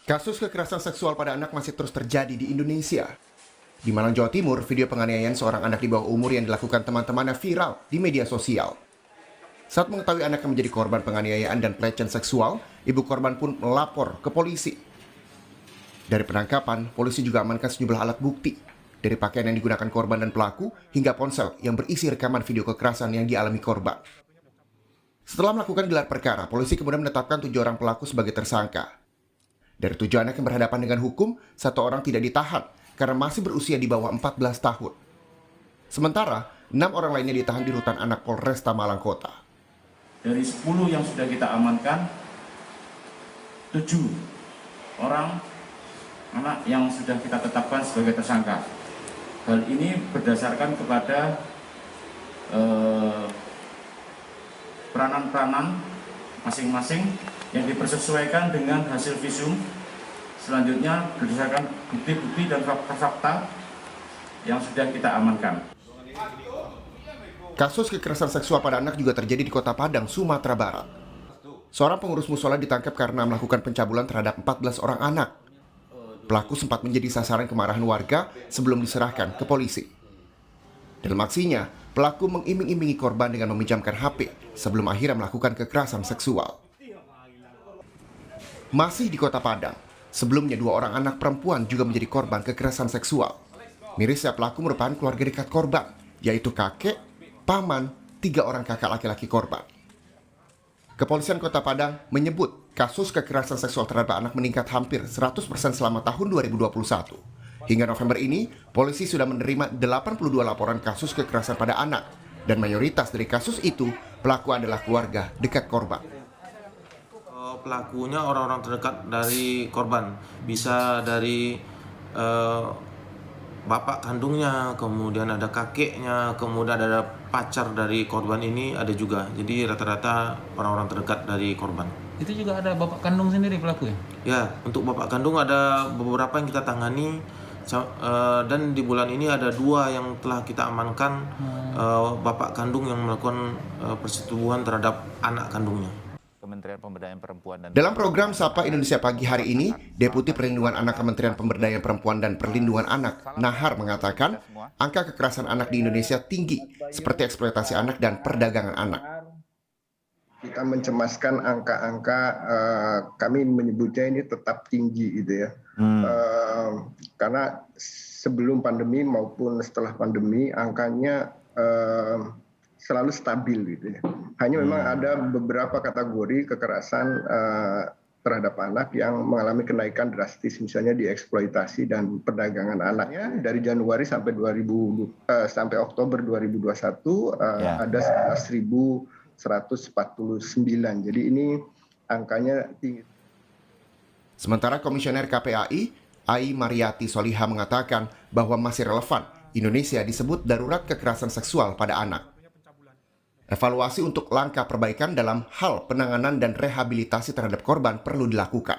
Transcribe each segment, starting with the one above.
Kasus kekerasan seksual pada anak masih terus terjadi di Indonesia. Di Malang, Jawa Timur, video penganiayaan seorang anak di bawah umur yang dilakukan teman-temannya viral di media sosial. Saat mengetahui anaknya menjadi korban penganiayaan dan pelecehan seksual, ibu korban pun melapor ke polisi. Dari penangkapan, polisi juga amankan sejumlah alat bukti, dari pakaian yang digunakan korban dan pelaku, hingga ponsel yang berisi rekaman video kekerasan yang dialami korban. Setelah melakukan gelar perkara, polisi kemudian menetapkan 7 orang pelaku sebagai tersangka. Dari 7 anak yang berhadapan dengan hukum, 1 orang tidak ditahan karena masih berusia di bawah 14 tahun. Sementara, 6 orang lainnya ditahan di rutan anak Polresta Malang Kota. Dari 10 yang sudah kita amankan, 7 orang anak yang sudah kita tetapkan sebagai tersangka. Hal ini berdasarkan kepada peranan-peranan masing-masing yang dipersesuaikan dengan hasil visum. Selanjutnya berdasarkan bukti-bukti dan fakta-fakta yang sudah kita amankan. Kasus kekerasan seksual pada anak juga terjadi di Kota Padang, Sumatera Barat. Seorang pengurus musola ditangkap karena melakukan pencabulan terhadap 14 orang anak. Pelaku sempat menjadi sasaran kemarahan warga sebelum diserahkan ke polisi. Dalam aksinya, pelaku mengiming-imingi korban dengan meminjamkan HP sebelum akhirnya melakukan kekerasan seksual. Masih di Kota Padang, sebelumnya 2 orang anak perempuan juga menjadi korban kekerasan seksual. Mirisnya pelaku merupakan keluarga dekat korban, yaitu kakek, paman, 3 orang kakak laki-laki korban. Kepolisian Kota Padang menyebut kasus kekerasan seksual terhadap anak meningkat hampir 100% selama tahun 2021. Hingga November ini, polisi sudah menerima 82 laporan kasus kekerasan pada anak, dan mayoritas dari kasus itu pelaku adalah keluarga dekat korban. Pelakunya orang-orang terdekat dari korban, bisa dari bapak kandungnya, kemudian ada kakeknya, kemudian ada pacar dari korban ini ada juga. Jadi rata-rata orang-orang terdekat dari korban. Itu juga ada bapak kandung sendiri pelaku ya? Ya, untuk bapak kandung ada beberapa yang kita tangani, dan di bulan ini ada 2 yang telah kita amankan, bapak kandung yang melakukan persetubuhan terhadap anak kandungnya. Kementerian Pemberdayaan Perempuan dan Dalam program Sapa Indonesia Pagi hari ini, Deputi Perlindungan Anak Kementerian Pemberdayaan Perempuan dan Perlindungan Anak, Nahar, mengatakan angka kekerasan anak di Indonesia tinggi, seperti eksploitasi anak dan perdagangan anak. Kita mencemaskan angka-angka, kami menyebutnya ini tetap tinggi gitu ya. Karena sebelum pandemi maupun setelah pandemi angkanya selalu stabil gitu ya. Hanya memang ada beberapa kategori kekerasan terhadap anak yang mengalami kenaikan drastis, misalnya dieksploitasi dan perdagangan anaknya. Dari Januari sampai sampai Oktober 2021 ada 11.149. Jadi ini angkanya tinggi. Sementara Komisioner KPAI, Ai Mariati Soliha, mengatakan bahwa masih relevan Indonesia disebut darurat kekerasan seksual pada anak. Evaluasi untuk langkah perbaikan dalam hal penanganan dan rehabilitasi terhadap korban perlu dilakukan.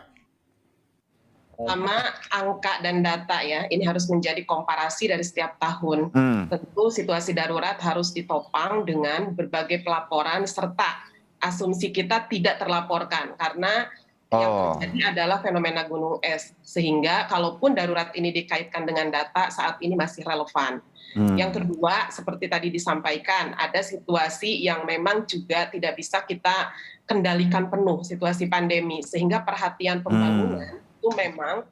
Pertama, angka dan data ya, ini harus menjadi komparasi dari setiap tahun. Tentu situasi darurat harus ditopang dengan berbagai pelaporan serta asumsi kita tidak terlaporkan karena yang terjadi adalah fenomena gunung es. Sehingga kalaupun darurat ini dikaitkan dengan data, saat ini masih relevan. Yang kedua, seperti tadi disampaikan, ada situasi yang memang juga tidak bisa kita kendalikan penuh, situasi pandemi. Sehingga perhatian pembangunan itu memang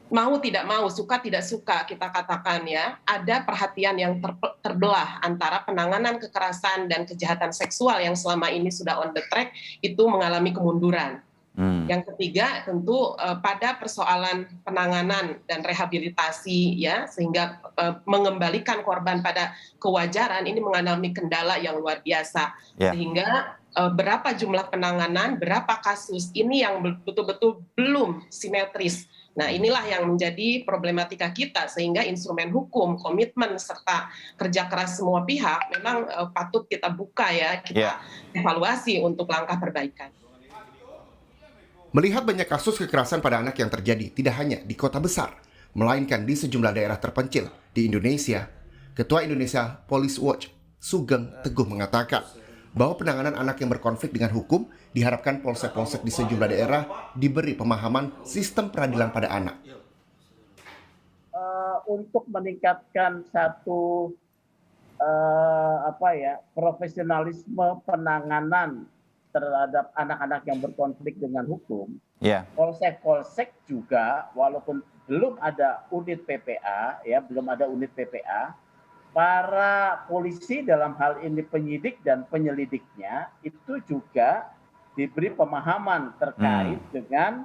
mau tidak mau, suka tidak suka kita katakan ya, ada perhatian yang terbelah antara penanganan kekerasan dan kejahatan seksual yang selama ini sudah on the track, itu mengalami kemunduran. Yang ketiga tentu pada persoalan penanganan dan rehabilitasi ya, sehingga mengembalikan korban pada kewajaran ini mengalami kendala yang luar biasa. Sehingga berapa jumlah penanganan, berapa kasus ini yang betul-betul belum simetris. Nah, inilah yang menjadi problematika kita, sehingga instrumen hukum, komitmen, serta kerja keras semua pihak memang patut kita buka ya, kita evaluasi untuk langkah perbaikan. Melihat banyak kasus kekerasan pada anak yang terjadi tidak hanya di kota besar, melainkan di sejumlah daerah terpencil di Indonesia, Ketua Indonesia Police Watch, Sugeng Teguh, mengatakan bahwa penanganan anak yang berkonflik dengan hukum diharapkan polsek-polsek di sejumlah daerah diberi pemahaman sistem peradilan pada anak. Untuk meningkatkan satu profesionalisme penanganan terhadap anak-anak yang berkonflik dengan hukum, polsek-polsek juga walaupun belum ada unit PPA, para polisi dalam hal ini penyidik dan penyelidiknya itu juga diberi pemahaman terkait dengan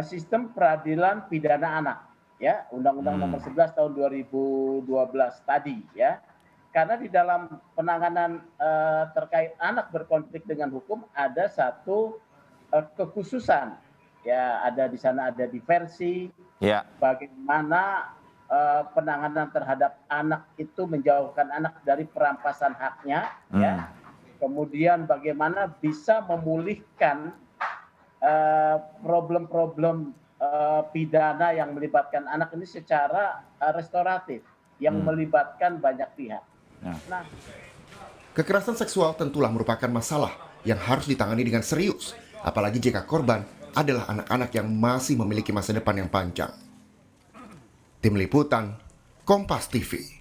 sistem peradilan pidana anak, ya, Undang-Undang Nomor 11 Tahun 2012 tadi, ya. Karena di dalam penanganan terkait anak berkonflik dengan hukum ada satu kekhususan, ya, ada di sana ada diversi, bagaimana penanganan terhadap anak itu menjauhkan anak dari perampasan haknya, ya. Kemudian bagaimana bisa memulihkan problem-problem pidana yang melibatkan anak ini secara restoratif, yang melibatkan banyak pihak. Nah, Kekerasan seksual tentulah merupakan masalah yang harus ditangani dengan serius, apalagi jika korban adalah anak-anak yang masih memiliki masa depan yang panjang. Tim Liputan, Kompas TV.